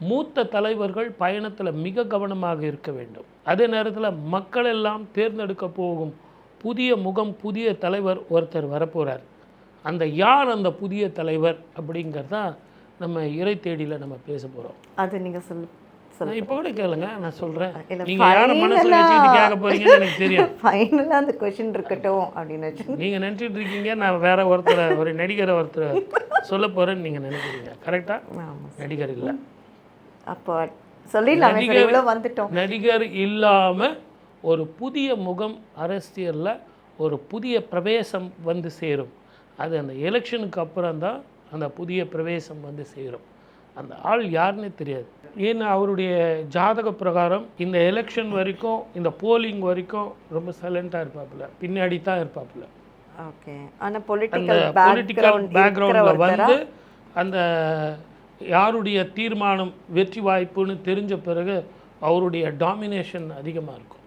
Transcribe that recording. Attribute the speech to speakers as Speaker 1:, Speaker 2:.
Speaker 1: மூத்த தலைவர்கள் பயணத்தில் மிக கவனமாக இருக்க வேண்டும். அதே நேரத்தில் மக்கள் எல்லாம் தேர்ந்தெடுக்க போகும் புதிய முகம், புதிய தலைவர் ஒருத்தர் வரப்போகிறார். அந்த யார் அந்த புதிய தலைவர் அப்படிங்கிறதான் நம்ம இறை தேடியில் நம்ம பேச போகிறோம்.
Speaker 2: அது நீங்கள்
Speaker 1: இப்போ கூட கேளுங்க, நான் சொல்கிறேன். நீங்கள் யாரை மனசில் வச்சுக்கிட்டு கேட்க போகிறீங்கன்னு எனக்கு தெரியும்.
Speaker 2: ஃபைனலாக அந்த கொஷின் இருக்கட்டும் அப்படின்னு
Speaker 1: நீங்கள் நினச்சிட்டு இருக்கீங்க நான் வேற ஒரு நடிகரை சொல்ல போகிறேன்னு நீங்கள் நினைக்கிறீங்க. கரெக்டாக? நடிகர் இல்லை.
Speaker 2: அப்போ சொல்லிடலாம், வந்துட்டோம்.
Speaker 1: நடிகர் இல்லாமல் ஒரு புதிய முகம் அரசியலில் ஒரு புதிய பிரவேசம் வந்து சேரும். அது அந்த எலெக்ஷனுக்கு அப்புறம் தான் அந்த புதிய பிரவேசம் வந்து சேரும். அந்த ஆள் யாருன்னே தெரியாது. ஏன்னா அவருடைய ஜாதக பிரகாரம் இந்த எலெக்ஷன் வரைக்கும், இந்த போலிங் வரைக்கும் ரொம்ப சைலண்ட்டாக இருப்பாப்புல, பின்னாடி தான் இருப்பாப்புல.
Speaker 2: ஓகே. ஆனால் பொலிட்டிக்கல்
Speaker 1: பேக்ரவுண்டில் வந்து அந்த யாருடைய தீர்மானம் வெற்றி வாய்ப்புன்னு தெரிஞ்ச பிறகு அவருடைய டாமினேஷன் அதிகமாக இருக்கும்.